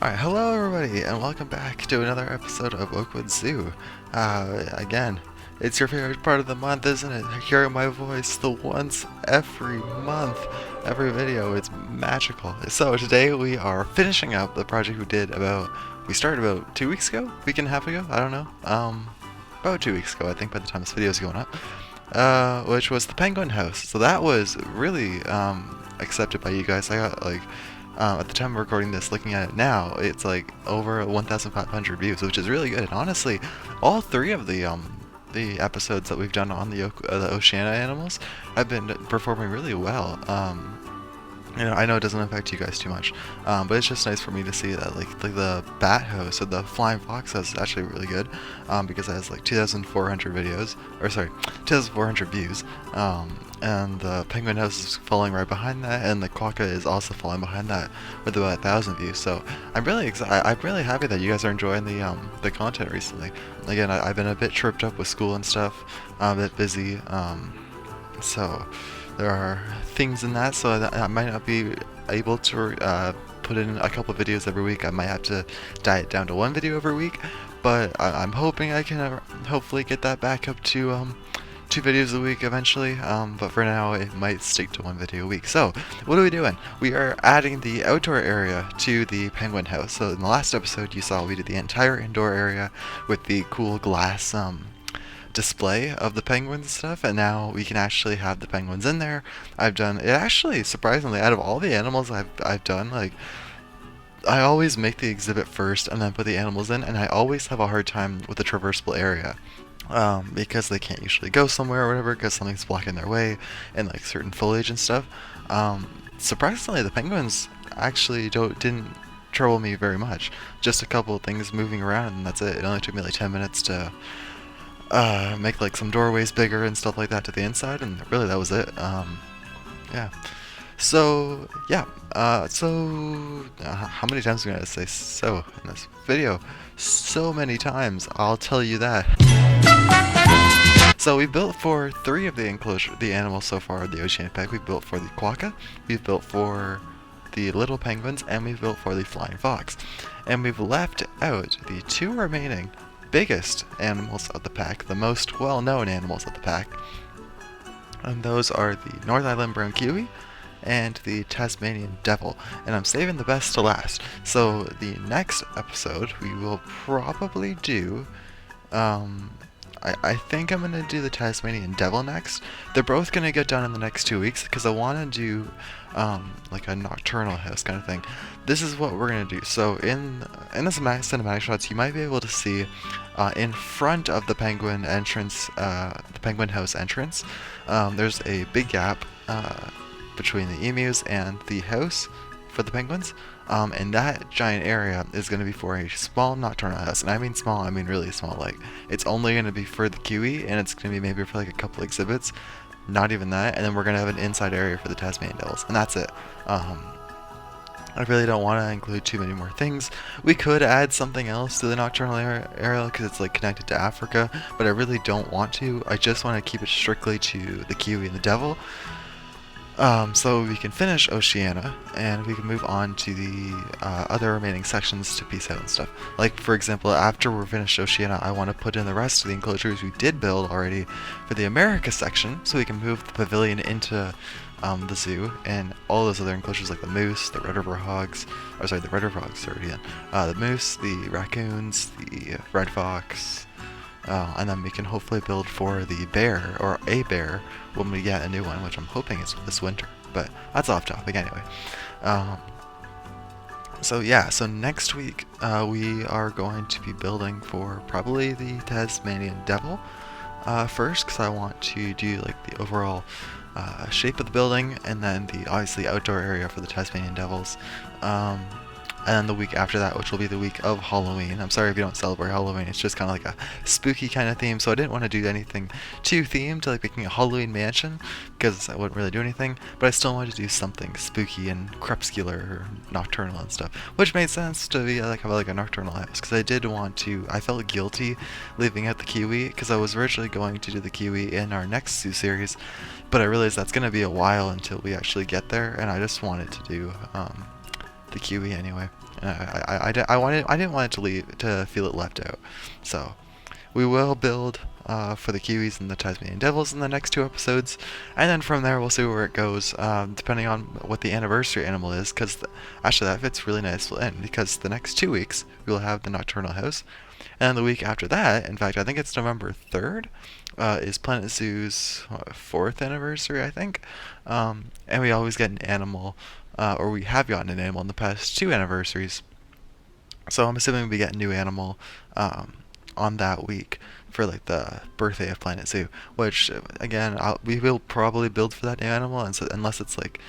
Alright, hello everybody, and welcome back to another episode of OakWood Zoo. Again, it's your favorite part of the month, isn't it? Hearing my voice the once every month, every video, it's magical. So today we are finishing up the project we started about 2 weeks ago? Week and a half ago? I don't know. About 2 weeks ago, I think, by the time this video is going up. Which was the penguin house. So that was really, accepted by you guys. I got, like, at the time of recording this, looking at it now, it's like over 1,500 views, which is really good. And honestly, all three of the episodes that we've done on the Oceania animals have been performing really well. I know it doesn't affect you guys too much, but it's just nice for me to see that like the bat house or the flying fox house is actually really good, because it has like 2,400 videos, or sorry, 2,400 views, and the penguin house is falling right behind that, and the quokka is also falling behind that with about 1,000 views. So I'm really I'm really happy that you guys are enjoying the content recently. Again, I've been a bit tripped up with school and stuff, a bit busy, so there are things in that, so that I might not be able to put in a couple videos every week. I might have to diet down to one video every week, but I'm hoping I can hopefully get that back up to 2 videos a week eventually, but for now it might stick to one video a week. So what are we doing? We are adding the outdoor area to the penguin house. So in the last episode you saw we did the entire indoor area with the cool glass display of the penguins and stuff, and now we can actually have the penguins in there. I've done it actually, surprisingly, out of all the animals I've done, like, I always make the exhibit first and then put the animals in, and I always have a hard time with the traversable area. Because they can't usually go somewhere or whatever, because something's blocking their way, and like certain foliage and stuff. Surprisingly, the penguins actually didn't trouble me very much. Just a couple of things moving around, and that's it. It only took me like 10 minutes to make like some doorways bigger and stuff like that to the inside, and really that was it. Yeah. So yeah. How many times am I gonna say so in this video? So many times, I'll tell you that. So we built for 3 of the animals so far in the Oceania pack. We've built for the quokka, we've built for the little penguins, and we've built for the flying fox. And we've left out the 2 remaining biggest animals of the pack, the most well-known animals of the pack, and those are the North Island brown kiwi and the Tasmanian devil, and I'm saving the best to last. So the next episode we will probably do, I think I'm going to do the Tasmanian devil next. They're both going to get done in the next 2 weeks, because I want to do like a Nocturnal House kind of thing. This is what we're going to do. So in the cinematic shots, you might be able to see in front of the penguin entrance, the penguin house entrance, there's a big gap between the emus and the house for the penguins, and that giant area is going to be for a small Nocturnal House. And I mean small, I mean really small. Like, it's only going to be for the kiwi, and it's going to be maybe for like a couple exhibits, not even that, and then we're going to have an inside area for the Tasmanian devils, and that's it. I really don't want to include too many more things. We could add something else to the Nocturnal area because it's like connected to Africa, but I really don't want to. I just want to keep it strictly to the kiwi and the devil. So we can finish Oceania, and we can move on to the other remaining sections to piece out and stuff. Like, for example, after we're finished Oceania, I want to put in the rest of the enclosures we did build already for the America section, so we can move the pavilion into the zoo, and all those other enclosures like the moose, the red river hogs, or sorry, the red river hogs are already in, the moose, the raccoons, the red fox, and then we can hopefully build for the bear, or a bear, when we get a new one, which I'm hoping is this winter, but that's off topic anyway. So yeah, so next week we are going to be building for probably the Tasmanian devil first, because I want to do like the overall shape of the building, and then the obviously outdoor area for the Tasmanian devils. And then the week after that, which will be the week of Halloween. I'm sorry if you don't celebrate Halloween, it's just kind of like a spooky kind of theme, so I didn't want to do anything too themed, like making a Halloween mansion, because I wouldn't really do anything, but I still wanted to do something spooky and crepuscular or nocturnal and stuff, which made sense to be like have like a Nocturnal House, because I did want to, I felt guilty leaving out the kiwi, because I was originally going to do the kiwi in our next zoo series, but I realized that's going to be a while until we actually get there, and I just wanted to do the kiwi anyway. I didn't want it to feel it left out. So we will build for the Kiwis and the Tasmanian Devils in the next 2 episodes, and then from there we'll see where it goes, depending on what the anniversary animal is. Because actually that fits really nicely in, because the next 2 weeks we will have the Nocturnal House, and the week after that, in fact, I think it's November 3rd, is Planet Zoo's 4th anniversary, I think. And we always get an animal, or we have gotten an animal in the past 2 anniversaries. So I'm assuming we get a new animal on that week for like the birthday of Planet Zoo, which again we will probably build for that new animal, and so, unless it's like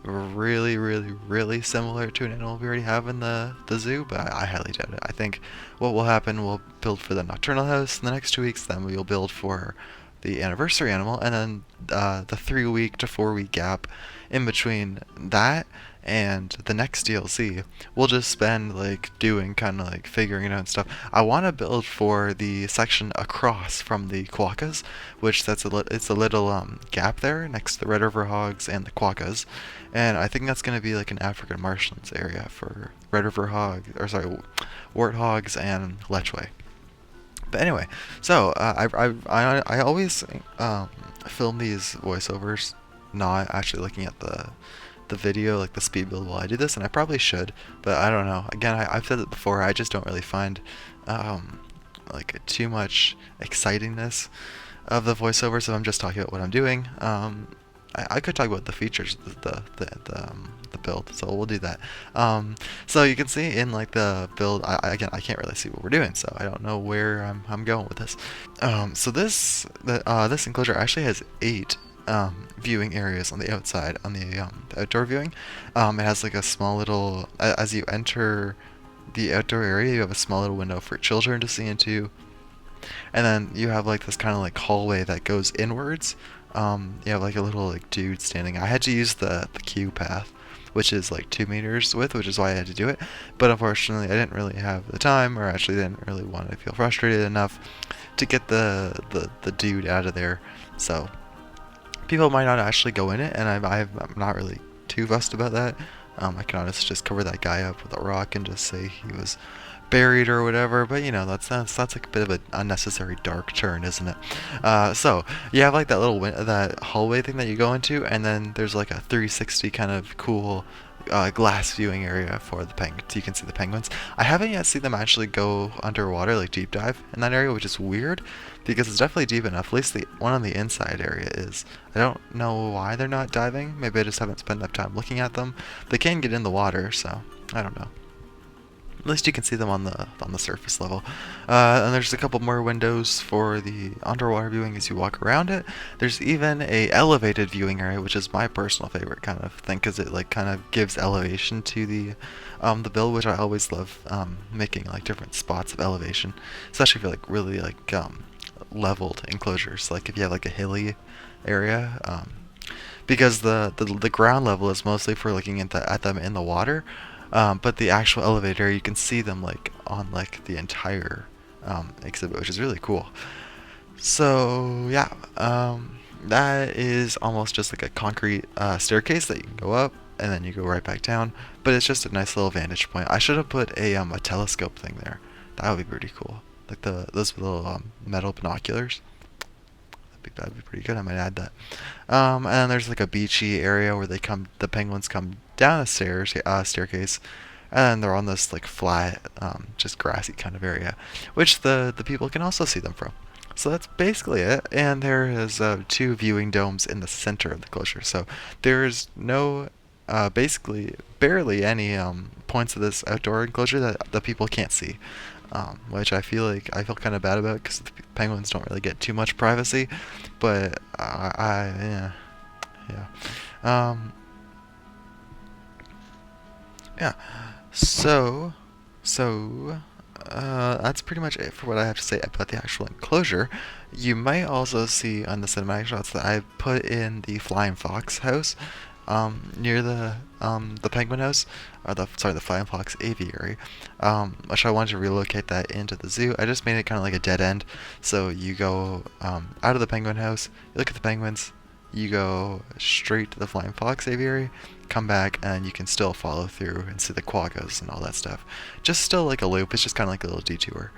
really, really, really similar to an animal we already have in the zoo, but I highly doubt it. I think what will happen, we'll build for the Nocturnal House in the next 2 weeks, then we will build for the anniversary animal, and then the 3 week to 4 week gap in between that and the next DLC, we'll just spend like doing kind of like figuring it out and stuff. I want to build for the section across from the quokkas, which it's a little gap there next to the Red River Hogs and the quokkas, and I think that's going to be like an African marshlands area for Red River Hog, or sorry, warthogs and lechwe. But anyway, so I always film these voiceovers not actually looking at the video, like the speed build, while I do this, and I probably should, but I don't know. Again, I've said it before, I just don't really find like too much excitingness of the voiceovers if I'm just talking about what I'm doing. I could talk about the features of the build, so we'll do that. So you can see in like the build, again, I can't really see what we're doing, so I don't know where I'm going with this. So this enclosure actually has 8 viewing areas on the outside, on the outdoor viewing. It has like a small little, as you enter the outdoor area, you have a small little window for children to see into, and then you have like this kind of like hallway that goes inwards. You have like a little like dude standing. I had to use the queue path, which is like 2 meters width, which is why I had to do it. But unfortunately, I didn't really have the time, or actually didn't really want to feel frustrated enough to get the dude out of there. So people might not actually go in it, and I'm not really too fussed about that. I can honestly just cover that guy up with a rock and just say he was buried or whatever, but you know, that's like a bit of an unnecessary dark turn, isn't it? So you have like that little that hallway thing that you go into, and then there's like a 360 kind of cool glass viewing area for the penguins. You can see the penguins. I haven't yet seen them actually go underwater, like deep dive in that area, which is weird because it's definitely deep enough. At least the one on the inside area is. I don't know why they're not diving. Maybe I just haven't spent enough time looking at them. They can get in the water, so I don't know. At least you can see them on the surface level. And there's a couple more windows for the underwater viewing as you walk around it. There's even a elevated viewing area, which is my personal favorite kind of thing, because it like kind of gives elevation to the build, which I always love, making like different spots of elevation, especially for like really like leveled enclosures. Like if you have like a hilly area, because the ground level is mostly for looking at them in the water. But the actual elevator, you can see them like on like the entire exhibit, which is really cool. So yeah, that is almost just like a concrete staircase that you can go up and then you go right back down. But it's just a nice little vantage point. I should have put a telescope thing there. That would be pretty cool. Like those little metal binoculars. That'd be pretty good. I might add that. And then there's like a beachy area where the penguins come down a staircase, and then they're on this like flat, just grassy kind of area, which the people can also see them from. So that's basically it. And there is 2 viewing domes in the center of the enclosure. So there's no, basically barely any points of this outdoor enclosure that the people can't see. Which I feel kind of bad about because the penguins don't really get too much privacy, but yeah. Yeah. So that's pretty much it for what I have to say about the actual enclosure. You might also see on the cinematic shots that I put in the flying fox house near the penguin house, or the flying fox aviary, which I wanted to relocate that into the zoo. I just made it kind of like a dead end, so you go out of the penguin house, you look at the penguins, you go straight to the Flying Fox aviary, come back, and you can still follow through and see the quaggas and all that stuff. Just still like a loop. It's just kind of like a little detour.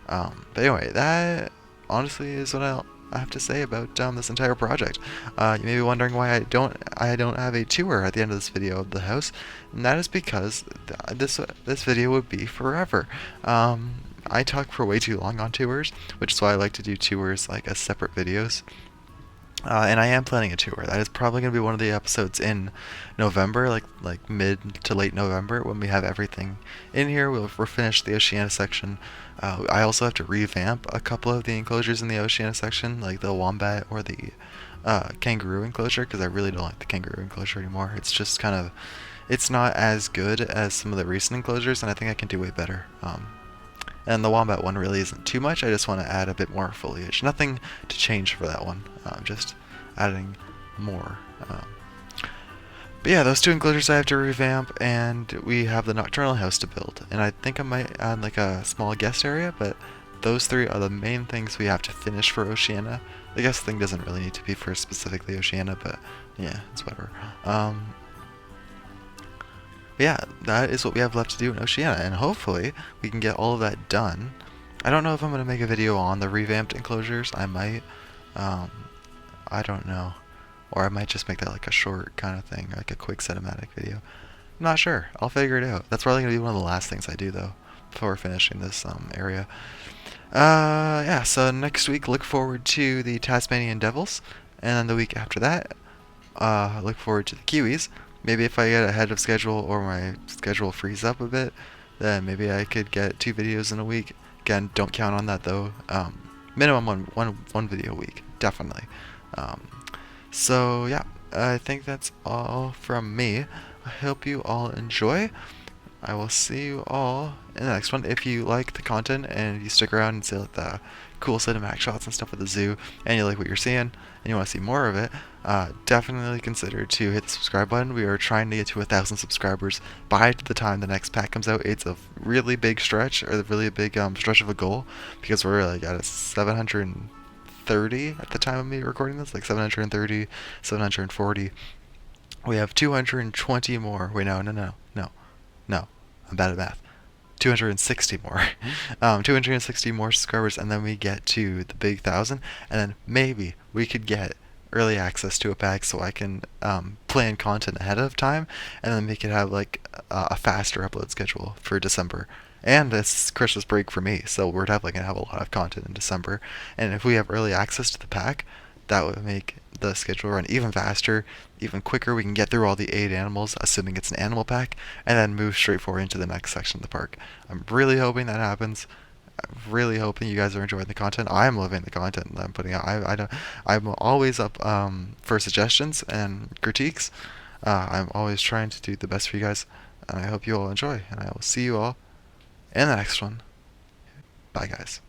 But anyway, that honestly is what I have to say about this entire project. You may be wondering why I don't have a tour at the end of this video of the house, and that is because this video would be forever. I talk for way too long on tours, which is why I like to do tours like as separate videos. And I am planning a tour. That is probably going to be one of the episodes in November, like mid to late November, when we have everything in here. We're finished the Oceania section. I also have to revamp a couple of the enclosures in the Oceania section, like the wombat or the kangaroo enclosure, because I really don't like the kangaroo enclosure anymore. It's just kind of, it's not as good as some of the recent enclosures, and I think I can do way better. And the wombat one really isn't too much. I just want to add a bit more foliage. Nothing to change for that one. Just adding more. But yeah, those two enclosures I have to revamp, and we have the Nocturnal House to build. And I think I might add like a small guest area, but those three are the main things we have to finish for Oceania. The guest thing doesn't really need to be for specifically Oceania, but yeah, it's whatever. Yeah, that is what we have left to do in Oceania, and hopefully we can get all of that done. I don't know if I'm going to make a video on the revamped enclosures. I might. I don't know. Or I might just make that like a short kind of thing, like a quick cinematic video. I'm not sure. I'll figure it out. That's probably going to be one of the last things I do, though, before finishing this area. Yeah, so next week, look forward to the Tasmanian Devils, and then the week after that, look forward to the Kiwis. Maybe if I get ahead of schedule or my schedule frees up a bit, then maybe I could get 2 videos in a week. Again, don't count on that though. Minimum one video a week, definitely. So yeah, I think that's all from me. I hope you all enjoy. I will see you all in the next one. If you like the content and you stick around and see like the cool cinematic shots and stuff at the zoo, and you like what you're seeing and you want to see more of it, definitely consider to hit the subscribe button. We are trying to get to 1,000 subscribers by the time the next pack comes out. It's a really big stretch, or a really big stretch of a goal, because we're like at a 730 at the time of me recording this, like 730, 740. We have 220 more. Wait, no, I'm bad at math. 260 more. 260 more subscribers, and then we get to the big 1,000, and then maybe we could get early access to a pack so I can plan content ahead of time, and then we could have like a faster upload schedule for December. And it's Christmas break for me, so we're definitely going to have a lot of content in December. And if we have early access to the pack, that would make the schedule run even faster, even quicker. We can get through all the 8 animals, assuming it's an animal pack, and then move straight forward into the next section of the park. I'm really hoping that happens. I'm really hoping you guys are enjoying the content. I'm loving the content that I'm putting out. I'm always up for suggestions and critiques. I'm always trying to do the best for you guys, and I hope you all enjoy. And I will see you all in the next one. Bye, guys.